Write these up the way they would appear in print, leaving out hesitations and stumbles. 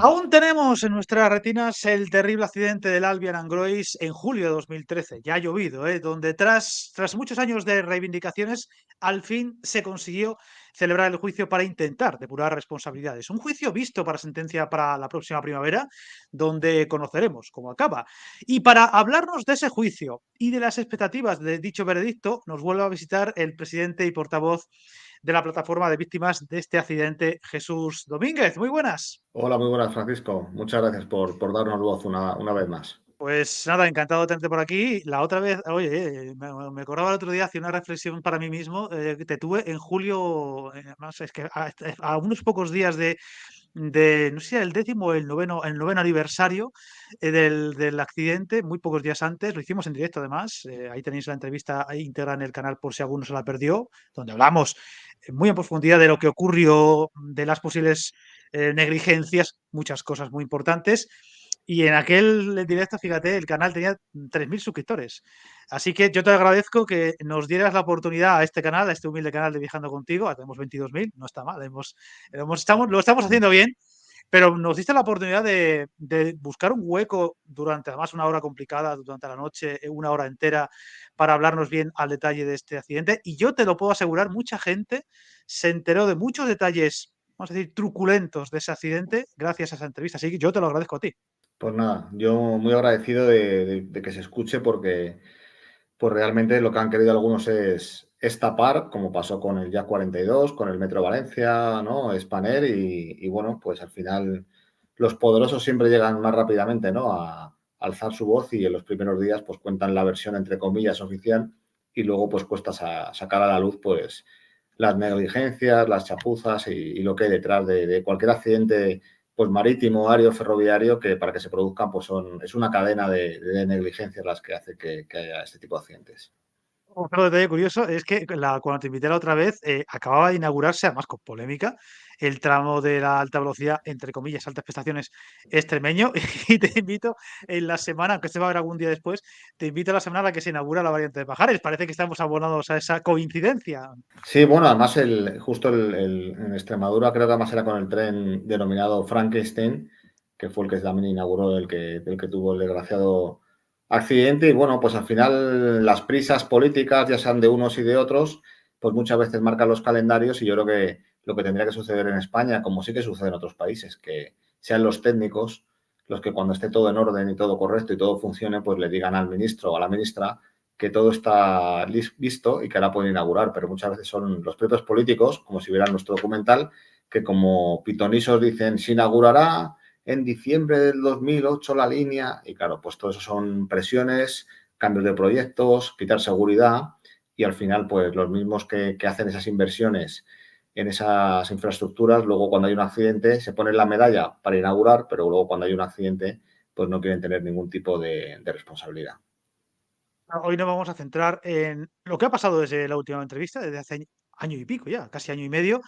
Aún tenemos en nuestras retinas el terrible accidente del Albion Angrois en julio de 2013. Ya ha llovido, donde tras muchos años de reivindicaciones, al fin se consiguió celebrar el juicio para intentar depurar responsabilidades. Un juicio visto para sentencia para la próxima primavera, donde conoceremos cómo acaba. Y para hablarnos de ese juicio y de las expectativas de dicho veredicto, nos vuelve a visitar el presidente y portavoz de la plataforma de víctimas de este accidente, Jesús Domínguez. Muy buenas. Hola, muy buenas, Francisco. Muchas gracias por darnos voz una vez más. Pues nada, encantado de tenerte por aquí. La otra vez, oye, me acordaba el otro día, hacía una reflexión para mí mismo. Que te tuve en julio, además, es que a unos pocos días no sé si era el 10º o el noveno aniversario del accidente, muy pocos días antes. Lo hicimos en directo, además. Ahí tenéis la entrevista ahí íntegra en el canal por si alguno se la perdió, donde hablamos muy en profundidad de lo que ocurrió, de las posibles negligencias, muchas cosas muy importantes. Y en aquel directo, fíjate, el canal tenía 3.000 suscriptores. Así que yo te agradezco que nos dieras la oportunidad a este canal, a este humilde canal de Viajando Contigo. Ahora tenemos 22.000, no está mal. Lo estamos haciendo bien, pero nos diste la oportunidad de buscar un hueco durante, además, una hora complicada, durante la noche, una hora entera, para hablarnos bien al detalle de este accidente. Y yo te lo puedo asegurar, mucha gente se enteró de muchos detalles, vamos a decir, truculentos de ese accidente gracias a esa entrevista. Así que yo te lo agradezco a ti. Pues nada, yo muy agradecido de que se escuche porque pues realmente lo que han querido algunos es tapar, como pasó con el Jack 42, con el Metro Valencia, ¿no? Spanair y bueno, pues al final los poderosos siempre llegan más rápidamente, ¿no? A alzar su voz y en los primeros días pues cuentan la versión entre comillas oficial y luego pues cuesta sacar a la luz pues las negligencias, las chapuzas y lo que hay detrás de cualquier accidente pues marítimo, aéreo, ferroviario, que para que se produzcan pues es una cadena de negligencias las que hace que haya este tipo de accidentes. Otro detalle curioso es que cuando te invité la otra vez, acababa de inaugurarse, además con polémica, el tramo de la alta velocidad, entre comillas, altas prestaciones extremeño, y te invito en la semana, aunque se va a ver algún día después, te invito a la semana a la que se inaugura la variante de Pajares. Parece que estamos abonados a esa coincidencia. Sí, bueno, además justo en Extremadura creo que además era con el tren denominado Frankenstein, que fue el que también inauguró el que tuvo el desgraciado accidente. Y bueno, pues al final las prisas políticas, ya sean de unos y de otros, pues muchas veces marcan los calendarios y yo creo que lo que tendría que suceder en España, como sí que sucede en otros países, que sean los técnicos los que cuando esté todo en orden y todo correcto y todo funcione, pues le digan al ministro o a la ministra que todo está listo y que ahora pueden inaugurar, pero muchas veces son los propios políticos, como si vieran nuestro documental, que como pitonisos dicen, se inaugurará en diciembre del 2008 la línea, y claro, pues todo eso son presiones, cambios de proyectos, quitar seguridad, y al final, pues los mismos que hacen esas inversiones en esas infraestructuras, luego cuando hay un accidente se ponen la medalla para inaugurar, pero luego cuando hay un accidente, pues no quieren tener ningún tipo de responsabilidad. Hoy nos vamos a centrar en lo que ha pasado desde la última entrevista, desde hace año y pico ya, casi año y medio,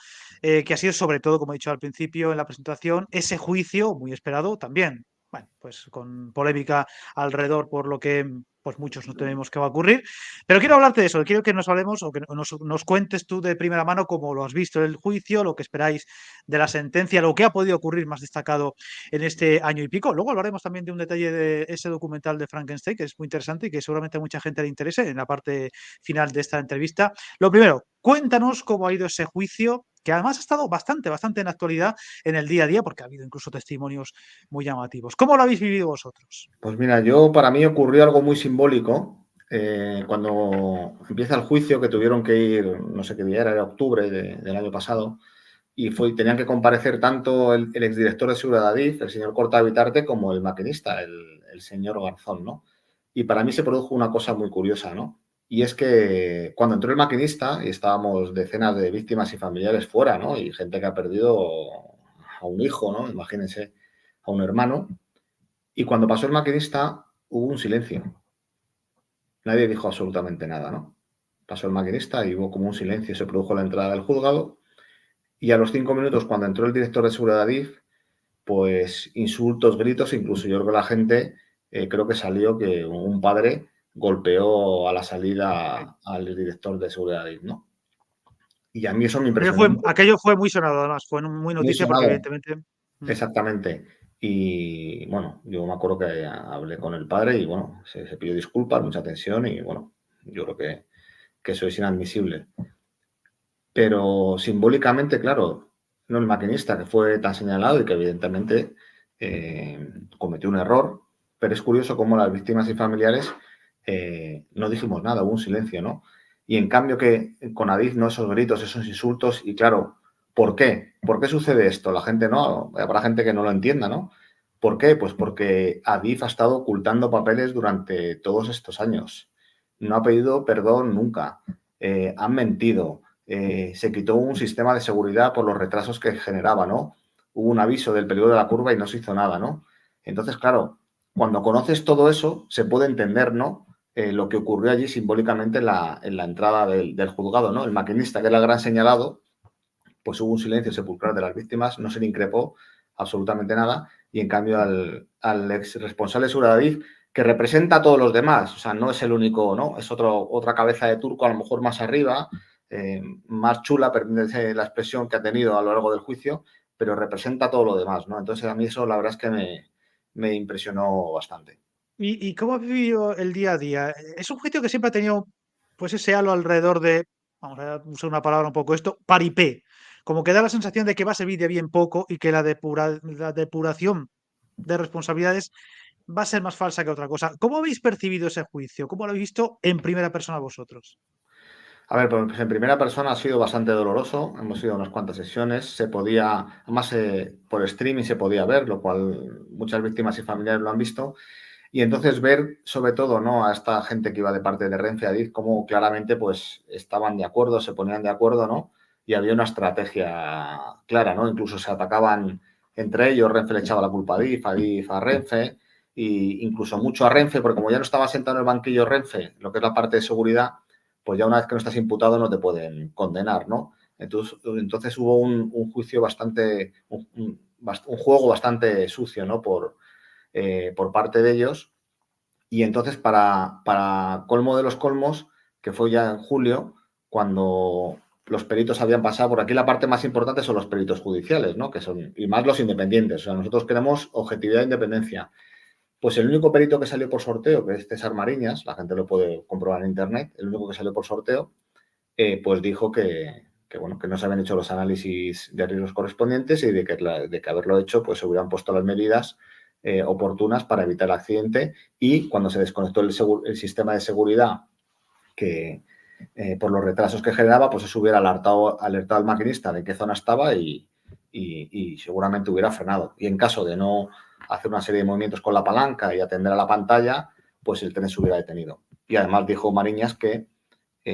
que ha sido sobre todo, como he dicho al principio en la presentación, ese juicio muy esperado también, bueno, pues con polémica alrededor por lo que pues muchos no tememos que va a ocurrir. Pero quiero hablarte de eso, quiero que nos hablemos o que nos cuentes tú de primera mano cómo lo has visto el juicio, lo que esperáis de la sentencia, lo que ha podido ocurrir más destacado en este año y pico. Luego hablaremos también de un detalle de ese documental de Frankenstein, que es muy interesante y que seguramente a mucha gente le interese en la parte final de esta entrevista. Lo primero, cuéntanos cómo ha ido ese juicio, que además ha estado bastante en actualidad en el día a día, porque ha habido incluso testimonios muy llamativos. ¿Cómo lo habéis vivido vosotros? Pues mira, para mí ocurrió algo muy simbólico cuando empieza el juicio, que tuvieron que ir, no sé qué día era octubre del año pasado, y tenían que comparecer tanto el exdirector de seguridad de Adif, el señor Corta Vitarte, como el maquinista, el señor Garzón, ¿no? Y para mí se produjo una cosa muy curiosa, ¿no? Y es que cuando entró el maquinista, y estábamos decenas de víctimas y familiares fuera, ¿no? Y gente que ha perdido a un hijo, ¿no? Imagínense, a un hermano. Y cuando pasó el maquinista, hubo un silencio. Nadie dijo absolutamente nada, ¿no? Pasó el maquinista y hubo como un silencio. Se produjo la entrada del juzgado. Y a los 5 minutos, cuando entró el director de seguridad de Adif, pues insultos, gritos, incluso yo creo que la gente, creo que salió que un padre golpeó a la salida al director de seguridad de Adif, ¿no? Y a mí eso me Aquello impresionó fue, mucho, aquello fue muy sonado, además, fue muy muy noticia porque sonado. evidentemente. Exactamente. Y bueno, yo me acuerdo que hablé con el padre y bueno, se pidió disculpas, mucha tensión y bueno, yo creo que eso es inadmisible. Pero simbólicamente, claro, no el maquinista que fue tan señalado y que evidentemente cometió un error, pero es curioso cómo las víctimas y familiares no dijimos nada, hubo un silencio, ¿no? Y en cambio que con Adif, ¿no? Esos gritos, esos insultos, y claro, ¿por qué? ¿Por qué sucede esto? La gente no, habrá gente que no lo entienda, ¿no? ¿Por qué? Pues porque Adif ha estado ocultando papeles durante todos estos años. No ha pedido perdón nunca. Han mentido. Se quitó un sistema de seguridad por los retrasos que generaba, ¿no? Hubo un aviso del peligro de la curva y no se hizo nada, ¿no? Entonces, claro, cuando conoces todo eso, se puede entender, ¿no? Lo que ocurrió allí simbólicamente en la entrada del juzgado, ¿no? El maquinista, que era el gran señalado, pues hubo un silencio sepulcral de las víctimas, no se le increpó absolutamente nada, y en cambio al ex responsable de seguridad Adif, que representa a todos los demás, o sea, no es el único, ¿no? Es otra cabeza de turco, a lo mejor más arriba, más chula, permítese la expresión que ha tenido a lo largo del juicio, pero representa todo lo demás, ¿no? Entonces a mí eso la verdad es que me impresionó bastante. ¿Y cómo has vivido el día a día? Es un juicio que siempre ha tenido, pues, ese halo alrededor de, vamos a usar una palabra un poco esto, paripé. Como que da la sensación de que va a servir de bien poco y que la depuración de responsabilidades va a ser más falsa que otra cosa. ¿Cómo habéis percibido ese juicio? ¿Cómo lo habéis visto en primera persona vosotros? A ver, pues en primera persona ha sido bastante doloroso. Hemos ido a unas cuantas sesiones. Se podía, además por streaming se podía ver, lo cual muchas víctimas y familiares lo han visto. Y entonces ver, sobre todo, ¿no? A esta gente que iba de parte de Renfe a Adif, cómo claramente pues estaban de acuerdo, se ponían de acuerdo, ¿no? Y había una estrategia clara, ¿no? Incluso se atacaban entre ellos. Renfe le echaba la culpa a Adif a Renfe, y incluso mucho a Renfe, porque como ya no estaba sentado en el banquillo Renfe, lo que es la parte de seguridad, pues ya una vez que no estás imputado no te pueden condenar, ¿no? Entonces hubo un juicio bastante, un juego bastante sucio, ¿no? Por parte de ellos. Y entonces, para colmo de los colmos, que fue ya en julio, cuando los peritos habían pasado, por aquí la parte más importante son los peritos judiciales, ¿no? Que son, y más los independientes. O sea, nosotros queremos objetividad e independencia. Pues el único perito que salió por sorteo, que es César Mariñas, la gente lo puede comprobar en internet, el único que salió por sorteo, pues dijo bueno, que no se habían hecho los análisis de riesgos correspondientes y de que haberlo hecho, pues se hubieran puesto las medidas oportunas para evitar el accidente, y cuando se desconectó el sistema de seguridad, que por los retrasos que generaba, pues eso hubiera alertado al maquinista de qué zona estaba y seguramente hubiera frenado. Y en caso de no hacer una serie de movimientos con la palanca y atender a la pantalla, pues el tren se hubiera detenido. Y además dijo Mariñas que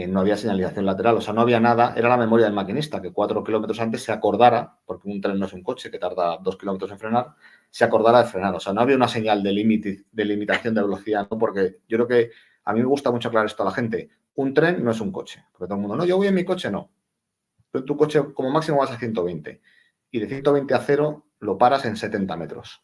no había señalización lateral, o sea, no había nada, era la memoria del maquinista, que 4 kilómetros antes se acordara, porque un tren no es un coche que tarda 2 kilómetros en frenar, se acordara de frenar, o sea, no había una señal de limitación de velocidad, ¿no? Porque yo creo que a mí me gusta mucho aclarar esto a la gente, un tren no es un coche, porque todo el mundo, no, yo voy en mi coche, no, tú en tu coche como máximo vas a 120, y de 120 a 0 lo paras en 70 metros.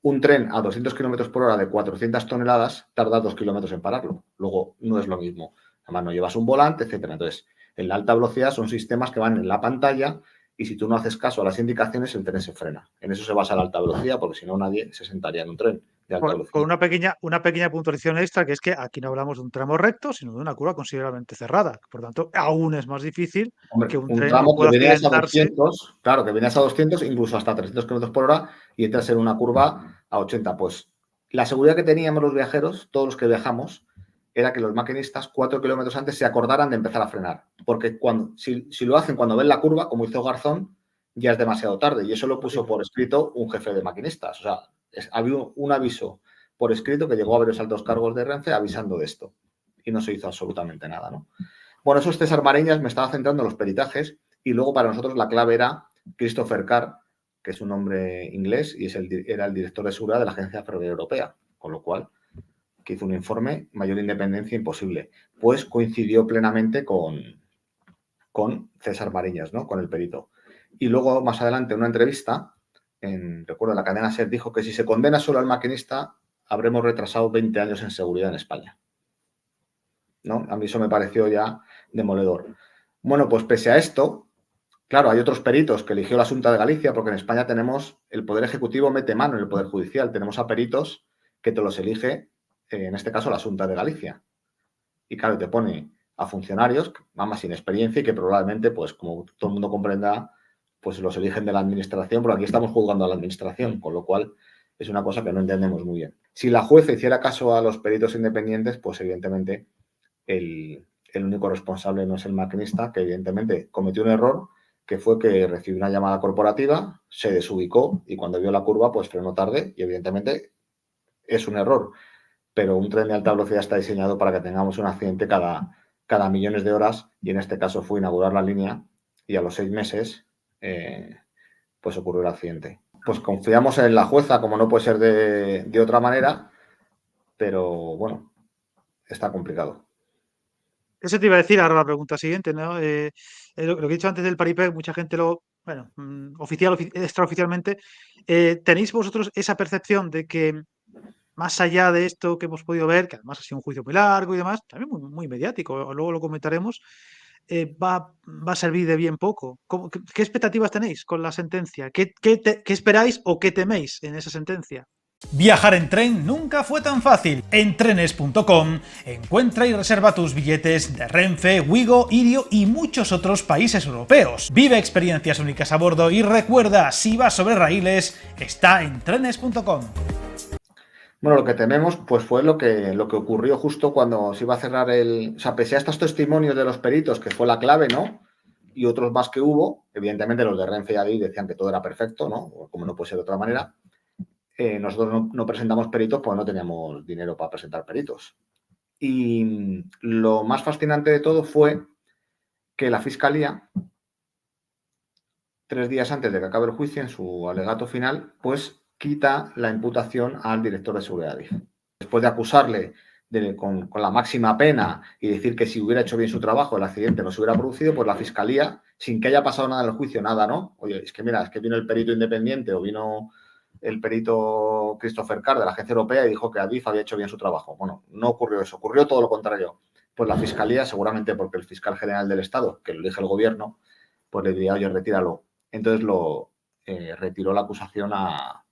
Un tren a 200 kilómetros por hora de 400 toneladas tarda 2 kilómetros en pararlo. Luego, no es lo mismo. Además, no llevas un volante, etcétera. Entonces, en la alta velocidad son sistemas que van en la pantalla y si tú no haces caso a las indicaciones, el tren se frena. En eso se basa la alta velocidad, porque si no, nadie se sentaría en un tren de alta Con velocidad. una pequeña puntualización extra, que es que aquí no hablamos de un tramo recto, sino de una curva considerablemente cerrada. Por tanto, aún es más difícil que Hombre, un un tren no tramo que pueda venías a accidentarse. 200, claro, que venías a 200, incluso hasta 300 kilómetros por hora y entras en una curva a 80. Pues la seguridad que teníamos los viajeros, todos los que viajamos, era que los maquinistas 4 kilómetros antes se acordaran de empezar a frenar. Porque si lo hacen cuando ven la curva, como hizo Garzón, ya es demasiado tarde. Y eso lo puso por escrito un jefe de maquinistas. O sea, había un aviso por escrito que llegó a varios altos cargos de Renfe avisando de esto. Y no se hizo absolutamente nada, ¿no? Bueno, esos César Mariñas me estaba centrando en los peritajes y luego para nosotros la clave era Christopher Carr, que es un hombre inglés y era el director de seguridad de la Agencia Ferroviaria Europea, con lo cual que hizo un informe, mayor independencia imposible. Pues coincidió plenamente con César Mariñas, ¿no? Con el perito. Y luego, más adelante, en una entrevista, recuerdo, la cadena SER dijo que si se condena solo al maquinista, habremos retrasado 20 años en seguridad en España, ¿no? A mí eso me pareció ya demoledor. Bueno, pues pese a esto, Claro, hay otros peritos que eligió la Xunta de Galicia, porque en España tenemos, el Poder Ejecutivo mete mano en el Poder Judicial. Tenemos a peritos que te los elige, en este caso, la Xunta de Galicia. Y claro, te pone a funcionarios, más sin experiencia y que probablemente, pues como todo el mundo comprenderá, pues los eligen de la administración, porque aquí estamos juzgando a la administración, con lo cual es una cosa que no entendemos muy bien. Si la jueza hiciera caso a los peritos independientes, pues evidentemente el único responsable no es el maquinista, que evidentemente cometió un error, que fue que recibió una llamada corporativa, se desubicó y cuando vio la curva, pues frenó tarde y evidentemente es un error. Pero un tren de alta velocidad está diseñado para que tengamos un accidente cada millones de horas y en este caso fue inaugurar la línea y a los 6 meses pues ocurrió el accidente. Pues confiamos en la jueza, como no puede ser de otra manera, pero bueno, está complicado. Eso te iba a decir ahora la pregunta siguiente, ¿no? Lo que he dicho antes del paripé, mucha gente bueno, extraoficialmente, ¿tenéis vosotros esa percepción de que más allá de esto que hemos podido ver, que además ha sido un juicio muy largo y demás, también muy mediático, luego lo comentaremos, va a servir de bien poco? ¿Qué expectativas tenéis con la sentencia? ¿Qué esperáis o qué teméis en esa sentencia? Viajar en tren nunca fue tan fácil. En trenes.com encuentra y reserva tus billetes de Renfe, Wigo, Irio y muchos otros países europeos. Vive experiencias únicas a bordo y recuerda, si vas sobre raíles, está en trenes.com. Bueno, lo que tememos pues fue lo que ocurrió justo cuando se iba a cerrar o sea, pese a estos testimonios de los peritos, que fue la clave, ¿no? Y otros más que hubo, evidentemente los de Renfe y Adif decían que todo era perfecto, ¿no? Como no puede ser de otra manera. Nosotros no presentamos peritos porque no teníamos dinero para presentar peritos. Y lo más fascinante de todo fue que la Fiscalía, 3 días antes de que acabe el juicio, en su alegato final, pues quita la imputación al director de seguridad Adif. Después de acusarle con la máxima pena y decir que si hubiera hecho bien su trabajo el accidente no se hubiera producido, pues la Fiscalía, sin que haya pasado nada en el juicio, nada, ¿no? Oye, es que mira, es que vino el perito independiente o vino el perito Christopher Carr de la Agencia Europea y dijo que Adif había hecho bien su trabajo. Bueno, no ocurrió eso, ocurrió todo lo contrario. Pues la Fiscalía, seguramente porque el fiscal general del Estado, que lo elige el gobierno, pues le diría, oye, retíralo. Entonces retiró la acusación a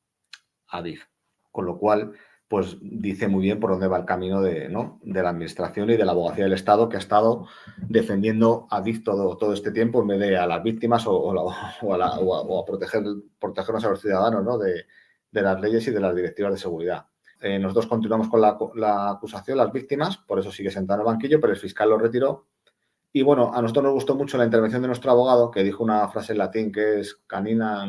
Adif. Con lo cual, pues dice muy bien por dónde va el camino de la administración y de la abogacía del Estado, que ha estado defendiendo a Adif todo este tiempo en vez de a las víctimas o a protegernos a los ciudadanos, ¿no? de las leyes y de las directivas de seguridad. Nosotros continuamos con la acusación, las víctimas, por eso sigue sentado en el banquillo, pero el fiscal lo retiró. Y bueno, a nosotros nos gustó mucho la intervención de nuestro abogado, que dijo una frase en latín que es canina,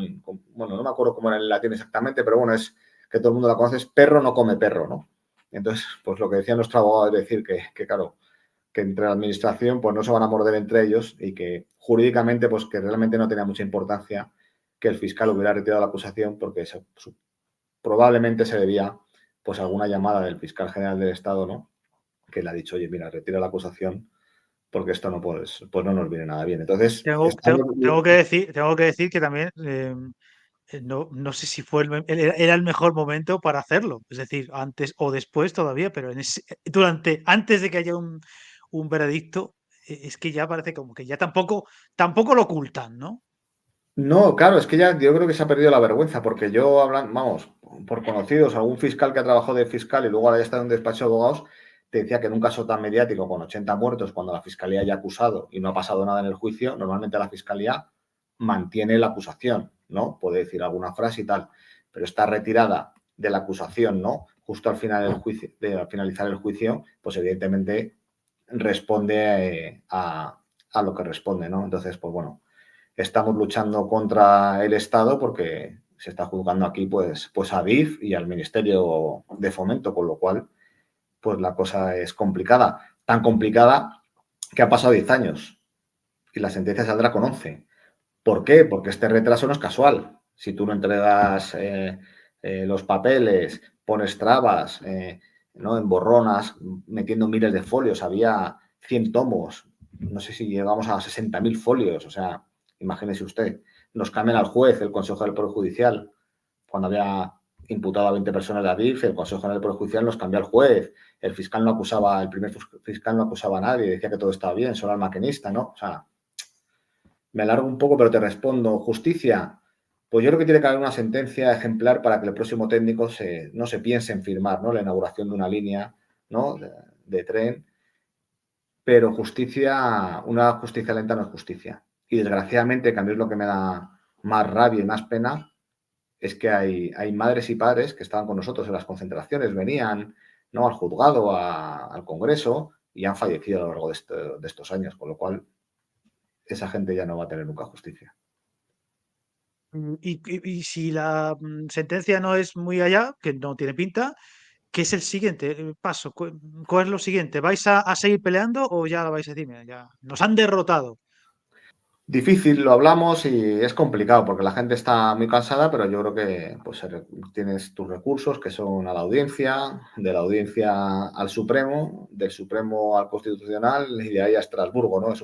bueno, no me acuerdo cómo era en latín exactamente, pero bueno, es que todo el mundo la conoce, es perro no come perro, ¿no? Entonces, pues lo que decía nuestro abogado es decir que claro, que entre la administración pues no se van a morder entre ellos y que jurídicamente pues que realmente no tenía mucha importancia que el fiscal hubiera retirado la acusación porque probablemente se debía pues a alguna llamada del fiscal general del Estado, ¿no? Que le ha dicho, oye, mira, retira la acusación porque esto no pues no nos viene nada bien. Entonces, Tengo que decir que también no sé si era el mejor momento para hacerlo. Es decir, antes o después todavía, pero antes de que haya un veredicto, es que ya parece como que ya tampoco lo ocultan, ¿no? No, claro, es que ya yo creo que se ha perdido la vergüenza, porque vamos, por conocidos, algún fiscal que ha trabajado de fiscal y luego ahora ya está en un despacho de abogados, te decía que en un caso tan mediático, con 80 muertos, cuando la fiscalía haya acusado y no ha pasado nada en el juicio, normalmente la fiscalía mantiene la acusación, ¿no? Puede decir alguna frase y tal, pero está retirada de la acusación, ¿no? Justo al final del juicio, al finalizar el juicio, pues evidentemente responde a lo que responde, ¿no? Entonces, pues bueno, estamos luchando contra el Estado porque se está juzgando aquí pues a Adif y al Ministerio de Fomento, con lo cual pues la cosa es complicada. Tan complicada que ha pasado 10 años y la sentencia saldrá con 11. ¿Por qué? Porque este retraso no es casual. Si tú no entregas los papeles, pones trabas, ¿no? Emborronas, metiendo miles de folios, había 100 tomos, no sé si llegamos a 60.000 folios, o sea, imagínese usted, nos cambian al juez, el Consejo del Poder Judicial, cuando había imputado a 20 personas de Adif, el Consejo del Poder Judicial nos cambió al juez, el primer fiscal no acusaba a nadie, decía que todo estaba bien, solo al maquinista, ¿no? O sea, Me alargo un poco, pero te respondo. Justicia, pues yo creo que tiene que haber una sentencia ejemplar para que el próximo técnico no se piense en firmar, ¿no?, la inauguración de una línea, ¿no?, de tren. Pero justicia, una justicia lenta no es justicia. Y desgraciadamente, que a mí es lo que me da más rabia y más pena, es que hay madres y padres que estaban con nosotros en las concentraciones, venían, ¿no?, al juzgado, al Congreso, y han fallecido a lo largo de estos años, con lo cual esa gente ya no va a tener nunca justicia. Y si la sentencia no es muy allá, que no tiene pinta, ¿qué es el siguiente paso? ¿Cuál es lo siguiente? ¿Vais a seguir peleando o ya lo vais a decir? Mira, ya nos han derrotado. Difícil, lo hablamos y es complicado porque la gente está muy cansada, pero yo creo que pues, tienes tus recursos que son a la audiencia, de la audiencia al Supremo, del Supremo al Constitucional y de ahí a Estrasburgo, ¿no?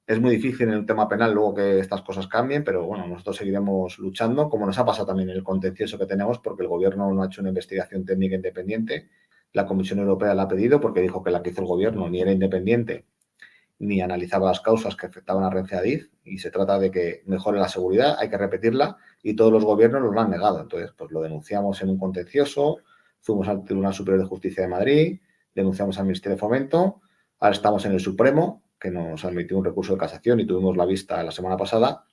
Es muy difícil en el tema penal luego que estas cosas cambien, pero bueno, nosotros seguiremos luchando, como nos ha pasado también en el contencioso que tenemos, porque el gobierno no ha hecho una investigación técnica independiente. La Comisión Europea la ha pedido porque dijo que la que hizo el gobierno ni era independiente ni analizaba las causas que afectaban a Renfe Adif, y se trata de que mejore la seguridad, hay que repetirla, y todos los gobiernos nos lo han negado. Entonces, pues lo denunciamos en un contencioso, fuimos al Tribunal Superior de Justicia de Madrid, denunciamos al Ministerio de Fomento, ahora estamos en el Supremo, que nos admitió un recurso de casación y tuvimos la vista la semana pasada,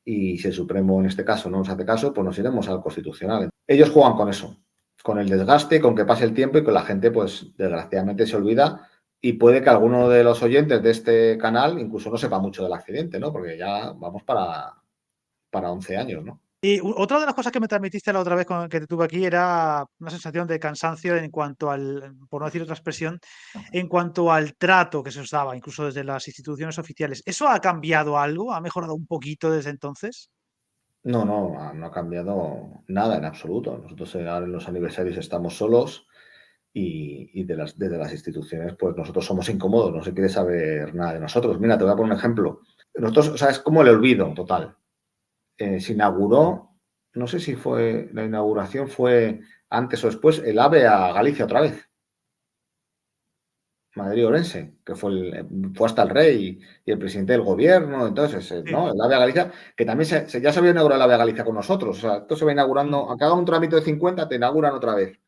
y si el Supremo en este caso no nos hace caso, pues nos iremos al Constitucional. Ellos juegan con eso, con el desgaste, con que pase el tiempo y con la gente, pues desgraciadamente se olvida. Y puede que alguno de los oyentes de este canal incluso no sepa mucho del accidente, ¿no? Porque ya vamos para 11 años, ¿no? Y otra de las cosas que me transmitiste la otra vez que te tuve aquí era una sensación de cansancio en cuanto al, por no decir otra expresión, en cuanto al trato que se os daba, incluso desde las instituciones oficiales. ¿Eso ha cambiado algo? ¿Ha mejorado un poquito desde entonces? No, no ha cambiado nada en absoluto. Nosotros ahora en los aniversarios estamos solos y desde las instituciones, pues nosotros somos incómodos, no se quiere saber nada de nosotros. Mira, te voy a poner un ejemplo. Nosotros, o sea, es como el olvido total. Se inauguró, no sé si la inauguración fue antes o después, el AVE a Galicia otra vez. Madrid-Orense, que fue hasta el rey y el presidente del gobierno, entonces, ¿no? El AVE a Galicia, que también ya se había inaugurado el AVE a Galicia con nosotros, o sea, esto se va inaugurando, aunque haga un trámite de 50, te inauguran otra vez.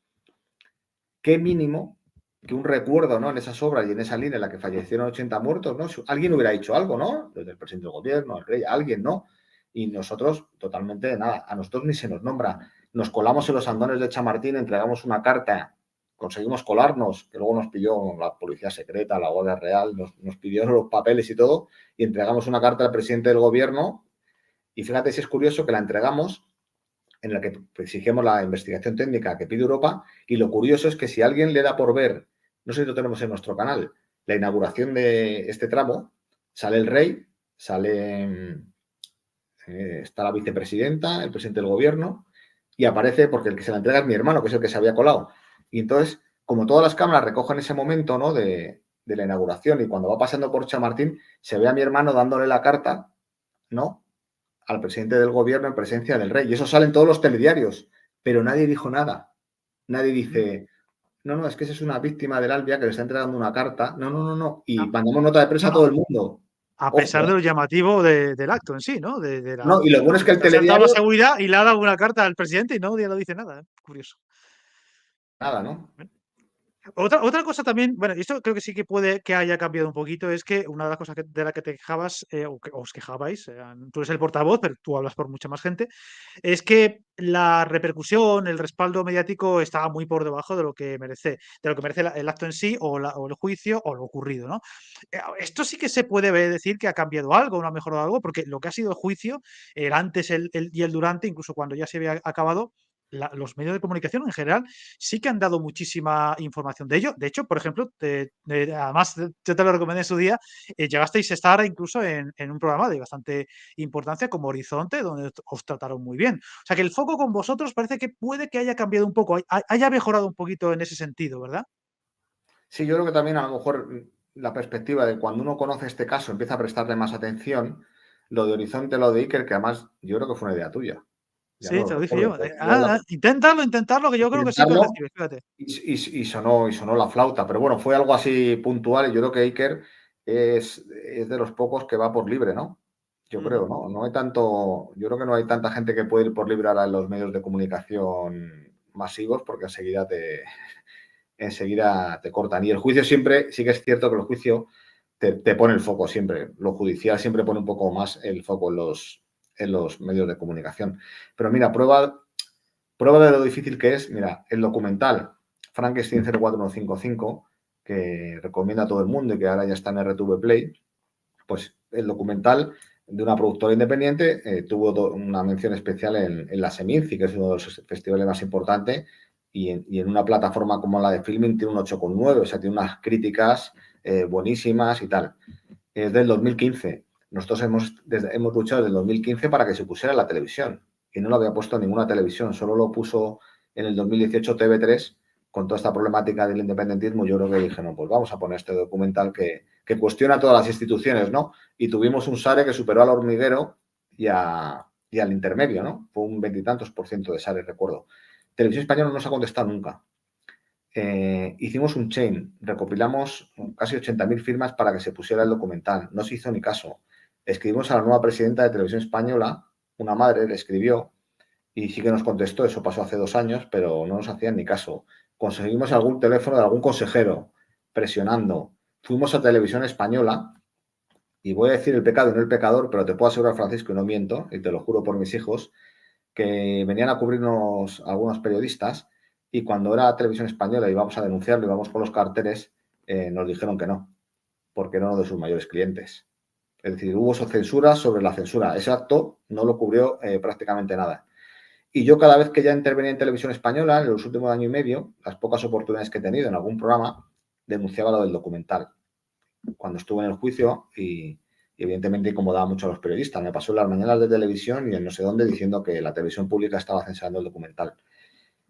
Qué mínimo que un recuerdo, ¿no?, en esas obras y en esa línea en la que fallecieron 80 muertos, ¿no? Alguien hubiera dicho algo, ¿no? Desde el presidente del gobierno, el rey, alguien, ¿no? Y nosotros, totalmente de nada. A nosotros ni se nos nombra. Nos colamos en los andones de Chamartín, entregamos una carta, conseguimos colarnos, que luego nos pidió la policía secreta, la Guardia Real, nos pidió los papeles y todo, y entregamos una carta al presidente del gobierno. Y fíjate si es curioso que la entregamos, en la que exigimos la investigación técnica que pide Europa, y lo curioso es que si alguien le da por ver, no sé si lo tenemos en nuestro canal, la inauguración de este tramo, sale el rey, está la vicepresidenta, el presidente del gobierno, y aparece, porque el que se la entrega es mi hermano, que es el que se había colado. Y entonces, como todas las cámaras recogen ese momento, ¿no?, de la inauguración, y cuando va pasando por Chamartín, se ve a mi hermano dándole la carta, ¿no?, al presidente del gobierno en presencia del rey. Y eso sale en todos los telediarios, pero nadie dijo nada. Nadie dice, no, es que esa es una víctima del Albia que le está entregando una carta. No. Y mandamos nota de prensa a todo el mundo. A pesar de lo llamativo del acto en sí, ¿no? No, y lo bueno es que el se ha saltado telediario... la seguridad y le ha dado una carta al presidente y nadie lo dice nada. Curioso. Nada, ¿no? Otra cosa también, bueno, esto creo que sí que puede que haya cambiado un poquito, es que una de las cosas de la que te quejabas, o que os quejabais, tú eres el portavoz, pero tú hablas por mucha más gente, es que la repercusión, el respaldo mediático estaba muy por debajo de lo que merece el acto en sí, o el juicio, o lo ocurrido, ¿no? Esto sí que se puede decir que ha cambiado algo, no ha mejorado algo, porque lo que ha sido el juicio, el antes y el durante, incluso cuando ya se había acabado, los medios de comunicación en general sí que han dado muchísima información de ello. De hecho, por ejemplo, además yo te lo recomendé en su día, llegasteis a estar incluso en un programa de bastante importancia como Horizonte, donde os trataron muy bien. O sea que el foco con vosotros parece que puede que haya cambiado un poco, haya mejorado un poquito en ese sentido, ¿verdad? Sí, yo creo que también a lo mejor la perspectiva de cuando uno conoce este caso empieza a prestarle más atención. Lo de Horizonte, lo de Iker, que además yo creo que fue una idea tuya. Ya Sí, no te lo lo dije yo. recuerdo. Inténtalo, que yo creo que sí que lo recibes, fíjate. Y sonó la flauta, pero bueno, fue algo así puntual y yo creo que Iker es de los pocos que va por libre, ¿no? Yo creo, ¿no? No hay tanto, yo creo que no hay tanta gente que puede ir por libre ahora en los medios de comunicación masivos porque enseguida te cortan. Y el juicio siempre, sí que es cierto que el juicio te pone el foco siempre. Lo judicial siempre pone un poco más el foco en los medios de comunicación. Pero mira, prueba de lo difícil que es, mira, el documental Frankenstein 04155, que recomienda a todo el mundo y que ahora ya está en RTV Play, pues el documental de una productora independiente tuvo una mención especial en la Seminci, que es uno de los festivales más importantes, y en una plataforma como la de Filmin tiene un 8,9, o sea, tiene unas críticas buenísimas y tal. Es del 2015. Nosotros hemos luchado desde el 2015 para que se pusiera en la televisión y no lo había puesto en ninguna televisión, solo lo puso en el 2018 TV3 con toda esta problemática del independentismo. Yo creo que dije, no, pues vamos a poner este documental que cuestiona todas las instituciones, ¿no? Y tuvimos un SARE que superó al hormiguero y al intermedio, ¿no? Fue un 20 y tantos % de SARE, recuerdo. Televisión Española no nos ha contestado nunca. Hicimos un chain, recopilamos casi 80.000 firmas para que se pusiera el documental. No se hizo ni caso. Escribimos a la nueva presidenta de Televisión Española, una madre le escribió y sí que nos contestó, eso pasó hace 2 años, pero no nos hacían ni caso. Conseguimos algún teléfono de algún consejero presionando. Fuimos a Televisión Española y voy a decir el pecado y no el pecador, pero te puedo asegurar, Francisco, y no miento, y te lo juro por mis hijos, que venían a cubrirnos algunos periodistas y cuando era Televisión Española y íbamos a denunciarlo, íbamos con los carteles, nos dijeron que no, porque era uno de sus mayores clientes. Es decir, hubo censura sobre la censura. Ese acto no lo cubrió prácticamente nada. Y yo cada vez que ya intervenía en Televisión Española, en los últimos año y medio, las pocas oportunidades que he tenido en algún programa, denunciaba lo del documental. Cuando estuve en el juicio y evidentemente incomodaba mucho a los periodistas. Me pasó en las mañanas de televisión y en no sé dónde diciendo que la televisión pública estaba censurando el documental.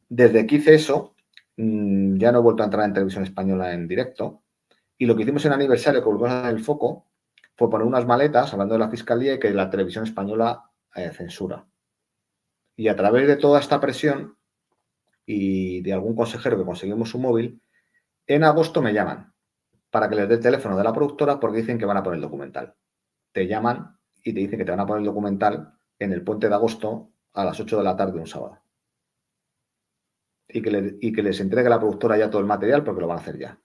Desde que hice eso, ya no he vuelto a entrar en Televisión Española en directo. Y lo que hicimos en aniversario, que volvimos a dar el foco, fue poner unas maletas hablando de la Fiscalía y que la Televisión Española censura. Y a través de toda esta presión y de algún consejero que conseguimos su móvil, en agosto me llaman para que les dé el teléfono de la productora porque dicen que van a poner el documental. Te llaman y te dicen que te van a poner el documental en el puente de agosto a las 8 de la tarde un sábado. Y que les entregue la productora ya todo el material porque lo van a hacer ya.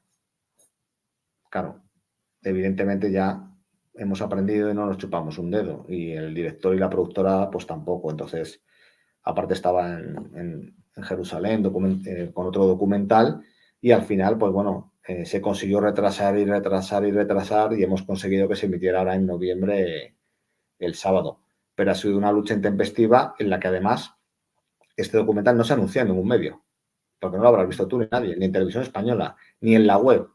Claro, evidentemente ya hemos aprendido y no nos chupamos un dedo. Y el director y la productora pues tampoco. Entonces, aparte estaba en Jerusalén con otro documental y al final, pues bueno, se consiguió retrasar y hemos conseguido que se emitiera ahora en noviembre el sábado. Pero ha sido una lucha intempestiva en la que además este documental no se anunció en ningún medio, porque no lo habrás visto tú ni nadie, ni en Televisión Española, ni en la web,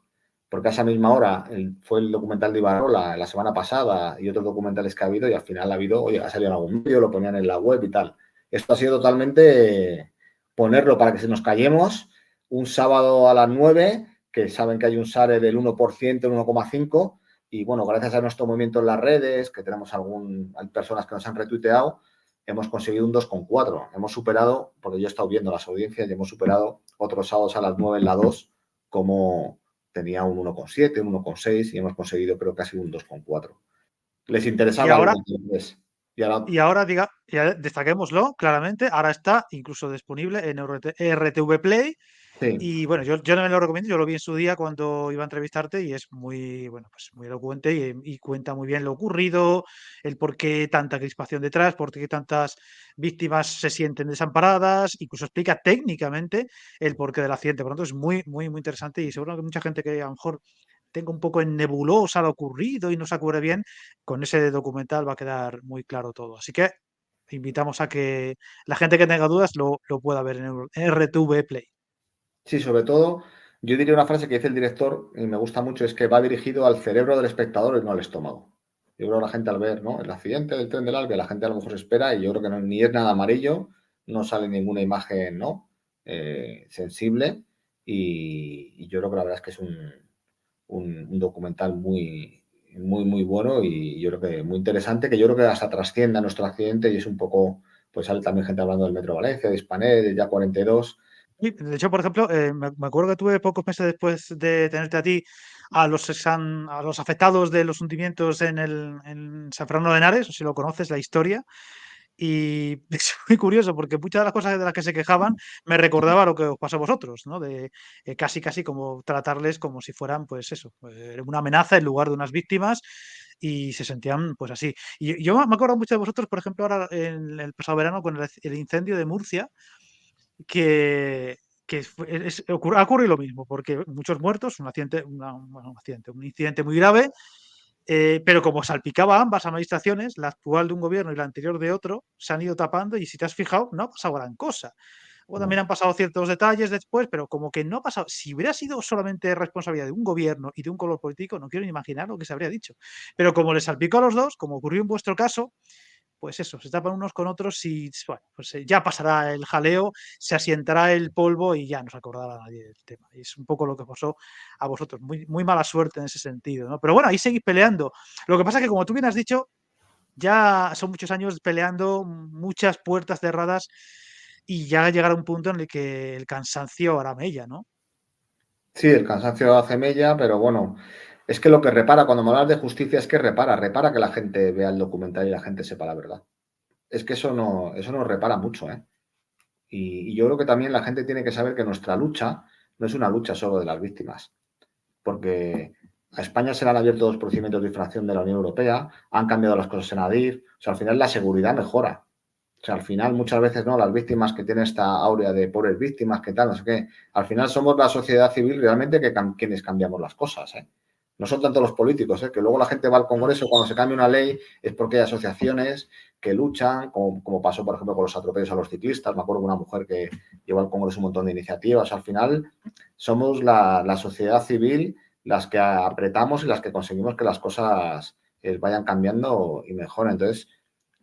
porque a esa misma hora fue el documental de Ibarrola la semana pasada y otros documentales que ha habido y al final ha salido en algún medio, lo ponían en la web y tal. Esto ha sido totalmente ponerlo para que se nos callemos un sábado a las 9, que saben que hay un SARE del 1%, el 1,5%, y bueno, gracias a nuestro movimiento en las redes, que tenemos hay personas que nos han retuiteado, hemos conseguido un 2,4. Hemos superado, porque yo he estado viendo las audiencias, y hemos superado otros sábados a las 9 en la 2, como tenía un 1,7, un 1,6, y hemos conseguido creo casi un 2,4. Les interesaba algo. Y ahora ya destaquémoslo claramente, ahora está incluso disponible en RTV Play. Sí. Y bueno, yo no me lo recomiendo, yo lo vi en su día cuando iba a entrevistarte y es muy, bueno, pues muy elocuente y cuenta muy bien lo ocurrido, el por qué tanta crispación detrás, por qué tantas víctimas se sienten desamparadas, incluso explica técnicamente el porqué del accidente. Por lo tanto, es muy, muy, muy interesante y seguro que mucha gente que a lo mejor tenga un poco en nebulosa lo ocurrido y no se acuerde bien, con ese documental va a quedar muy claro todo. Así que invitamos a que la gente que tenga dudas lo pueda ver en RTV Play. Sí, sobre todo, yo diría una frase que dice el director y me gusta mucho, es que va dirigido al cerebro del espectador y no al estómago. Yo creo que la gente al ver, ¿no?, el accidente del tren del Albe, la gente a lo mejor se espera y yo creo que ni es nada amarillo, no sale ninguna imagen, ¿no?, sensible y yo creo que la verdad es que es un documental muy, muy, muy bueno y yo creo que muy interesante, que yo creo que hasta trasciende a nuestro accidente y es un poco, pues sale también gente hablando del Metro Valencia, de Hispanet, de Ya 42. Sí, de hecho, por ejemplo, me acuerdo que tuve pocos meses después de tenerte a ti a los afectados de los hundimientos en San Fernando de Henares, si lo conoces, la historia, y es muy curioso porque muchas de las cosas de las que se quejaban me recordaba lo que os pasó a vosotros, ¿no? De casi como tratarles como si fueran, pues eso, una amenaza en lugar de unas víctimas y se sentían pues así. Y yo me acuerdo mucho de vosotros, por ejemplo, ahora en el pasado verano con el incendio de Murcia, que, ha ocurrido lo mismo, porque muchos muertos, un incidente muy grave, pero como salpicaba ambas administraciones, la actual de un gobierno y la anterior de otro, se han ido tapando y si te has fijado, no ha pasado gran cosa. O también han pasado ciertos detalles después, pero como que no ha pasado. Si hubiera sido solamente responsabilidad de un gobierno y de un color político, no quiero ni imaginar lo que se habría dicho. Pero como les salpicó a los dos, como ocurrió en vuestro caso, pues eso, se tapan unos con otros y bueno, pues ya pasará el jaleo, se asientará el polvo y ya no se acordará nadie del tema. Y es un poco lo que pasó a vosotros. Muy mala suerte en ese sentido, ¿no? Pero bueno, ahí seguís peleando. Lo que pasa es que, como tú bien has dicho, ya son muchos años peleando, muchas puertas cerradas y ya llegará un punto en el que el cansancio hará mella, ¿no? Sí, el cansancio hace mella, pero bueno, es que lo que repara, cuando me hablas de justicia, es que repara que la gente vea el documental y la gente sepa la verdad. Es que eso no repara mucho, ¿eh? Y yo creo que también la gente tiene que saber que nuestra lucha no es una lucha solo de las víctimas, porque a España se le han abierto 2 procedimientos de infracción de la Unión Europea, han cambiado las cosas en ADIF, o sea, al final la seguridad mejora. O sea, al final muchas veces, ¿no? Las víctimas que tienen esta áurea de pobres víctimas, que tal, no sé qué, al final somos la sociedad civil realmente quienes cambiamos las cosas, ¿eh? No son tanto los políticos, ¿eh? Que luego la gente va al Congreso cuando se cambia una ley es porque hay asociaciones que luchan, como pasó, por ejemplo, con los atropellos a los ciclistas. Me acuerdo de una mujer que llevó al Congreso un montón de iniciativas. Al final somos la sociedad civil las que apretamos y las que conseguimos que las cosas vayan cambiando y mejoren. Entonces,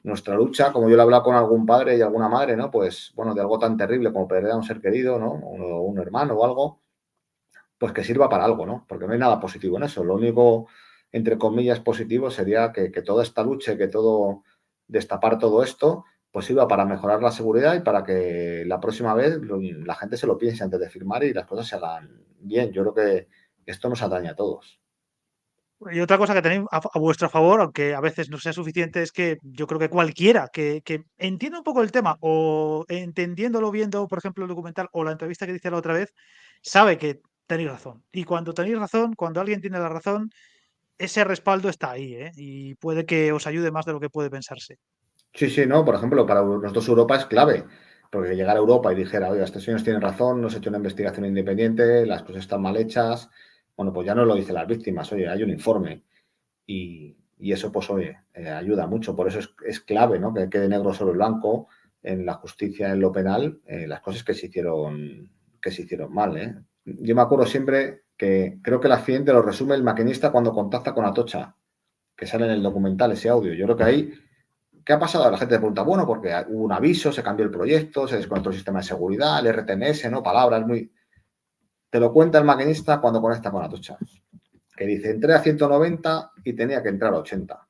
nuestra lucha, como yo le he hablado con algún padre y alguna madre, ¿no? Pues, bueno, de algo tan terrible como perder a un ser querido, ¿no? Un hermano o algo, pues que sirva para algo, ¿no? Porque no hay nada positivo en eso. Lo único, entre comillas, positivo sería que toda esta lucha, que todo, destapar todo esto, pues sirva para mejorar la seguridad y para que la próxima vez la gente se lo piense antes de firmar y las cosas se hagan bien. Yo creo que esto nos atañe a todos. Y otra cosa que tenéis a vuestro favor, aunque a veces no sea suficiente, es que yo creo que cualquiera que entienda un poco el tema o entendiéndolo viendo, por ejemplo, el documental o la entrevista que dice la otra vez, sabe que tenéis razón. Y cuando tenéis razón, cuando alguien tiene la razón, ese respaldo está ahí, ¿eh? Y puede que os ayude más de lo que puede pensarse. Sí, sí, no, por ejemplo, para nosotros Europa es clave, porque llegar a Europa y dijera, oiga, estos señores tienen razón, no se ha hecho una investigación independiente, las cosas están mal hechas, bueno, pues ya no lo dicen las víctimas, oye, hay un informe y eso, pues, oye, ayuda mucho, por eso es clave, ¿no? Que quede negro sobre blanco en la justicia, en lo penal, las cosas que se hicieron mal, ¿eh? Yo me acuerdo siempre que creo que el accidente lo resume el maquinista cuando contacta con Atocha, que sale en el documental ese audio. Yo creo que ahí ¿qué ha pasado? La gente te pregunta, bueno, porque hubo un aviso, se cambió el proyecto, se desconectó el sistema de seguridad, el RTMS, ¿no? Palabras muy... Te lo cuenta el maquinista cuando conecta con Atocha, que dice, entré a 190 y tenía que entrar a 80.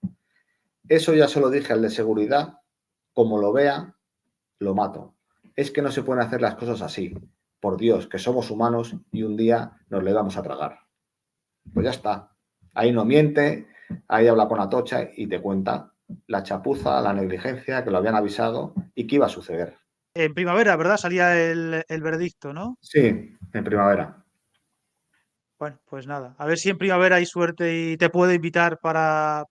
Eso ya se lo dije al de seguridad, como lo vea, lo mato. Es que no se pueden hacer las cosas así. Por Dios, que somos humanos y un día nos le vamos a tragar. Pues ya está. Ahí no miente, ahí habla con Atocha y te cuenta la chapuza, la negligencia, que lo habían avisado y qué iba a suceder. En primavera, ¿verdad? Salía el veredicto, ¿no? Sí, en primavera. Bueno, pues nada, a ver si en primavera hay suerte y te puedo invitar para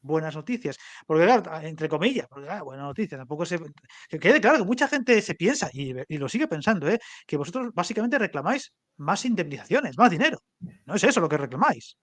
buenas noticias. Porque claro, entre comillas, porque claro, buena noticia, tampoco se... Que quede claro que mucha gente se piensa, y lo sigue pensando, ¿eh? Que vosotros básicamente reclamáis más indemnizaciones, más dinero. No es eso lo que reclamáis.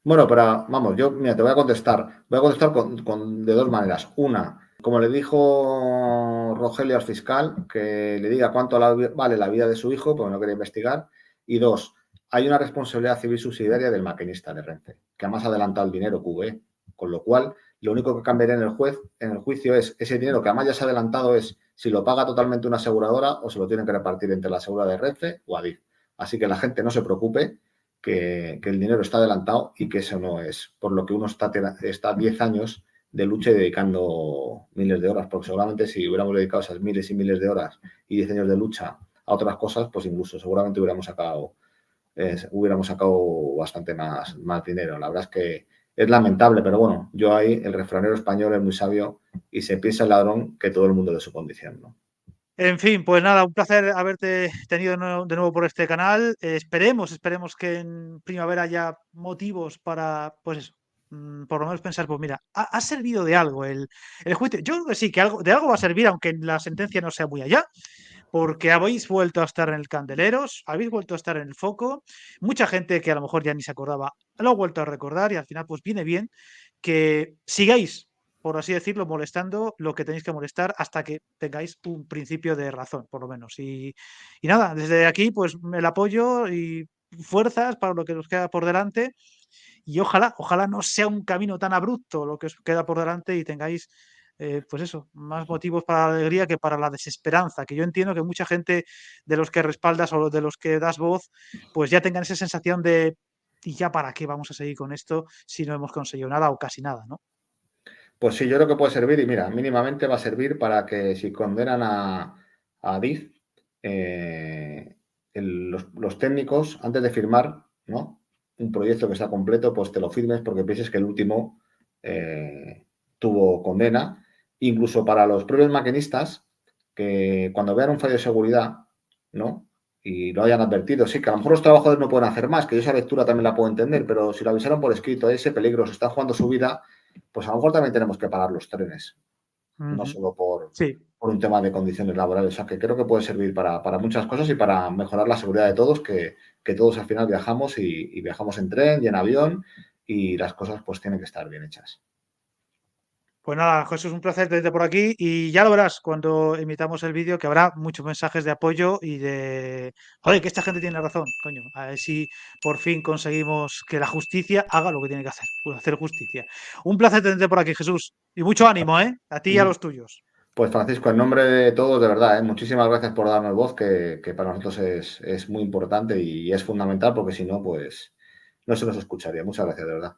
Bueno, pero vamos, yo, mira, te voy a contestar. Voy a contestar de dos maneras. Una, como le dijo Rogelio al fiscal, que le diga cuánto vale la vida de su hijo, porque no quería investigar. Y dos, hay una responsabilidad civil subsidiaria del maquinista de Renfe, que ha más adelantado el dinero QE. Con lo cual, lo único que cambiaría en el juicio es ese dinero que además ya se ha adelantado es si lo paga totalmente una aseguradora o se lo tienen que repartir entre la aseguradora de Renfe o Adif. Así que la gente no se preocupe, que el dinero está adelantado y que eso no es por lo que uno está 10 años de lucha y dedicando miles de horas, porque seguramente si hubiéramos dedicado esas miles y miles de horas y 10 años de lucha a otras cosas, pues incluso seguramente hubiéramos sacado bastante más dinero. La verdad es que es lamentable, pero bueno, yo ahí, el refranero español es muy sabio y se piensa el ladrón que todo el mundo de su condición, ¿no? En fin, pues nada, un placer haberte tenido de nuevo por este canal. Esperemos que en primavera haya motivos para, pues eso, por lo menos pensar, pues mira, ha servido de algo el juicio. Yo creo que sí, que de algo va a servir, aunque la sentencia no sea muy allá, porque habéis vuelto a estar en el Candeleros, habéis vuelto a estar en el foco. Mucha gente que a lo mejor ya ni se acordaba lo ha vuelto a recordar y al final pues viene bien que sigáis, por así decirlo, molestando lo que tenéis que molestar hasta que tengáis un principio de razón, por lo menos. Y nada, desde aquí, pues el apoyo y fuerzas para lo que nos queda por delante. Y ojalá no sea un camino tan abrupto lo que os queda por delante y tengáis, pues eso, más motivos para la alegría que para la desesperanza. Que yo entiendo que mucha gente de los que respaldas o de los que das voz, pues ya tengan esa sensación de, ¿y ya para qué vamos a seguir con esto si no hemos conseguido nada o casi nada, ¿no? Pues sí, yo creo que puede servir y mira, mínimamente va a servir para que si condenan a Diz, los técnicos, antes de firmar, ¿no?, un proyecto que está completo, pues te lo firmes porque pienses que el último tuvo condena. Incluso para los propios maquinistas, que cuando vean un fallo de seguridad, ¿no?, y lo hayan advertido, sí, que a lo mejor los trabajadores no pueden hacer más, que yo esa lectura también la puedo entender, pero si lo avisaron por escrito, ese peligro, se está jugando su vida, pues a lo mejor también tenemos que parar los trenes, no solo por Sí. un tema de condiciones laborales. O sea, que creo que puede servir para muchas cosas y para mejorar la seguridad de todos, que todos al final viajamos y viajamos en tren y en avión y las cosas pues tienen que estar bien hechas. Pues nada, Jesús, un placer tenerte por aquí y ya lo verás cuando emitamos el vídeo que habrá muchos mensajes de apoyo y de, joder, que esta gente tiene razón, coño, a ver si por fin conseguimos que la justicia haga lo que tiene que hacer, pues hacer justicia. Un placer tenerte por aquí, Jesús, y mucho ánimo, ¿eh? A ti y a los tuyos. Pues Francisco, en nombre de todos, de verdad, muchísimas gracias por darnos voz, que para nosotros es muy importante y es fundamental porque si no, pues no se nos escucharía. Muchas gracias, de verdad.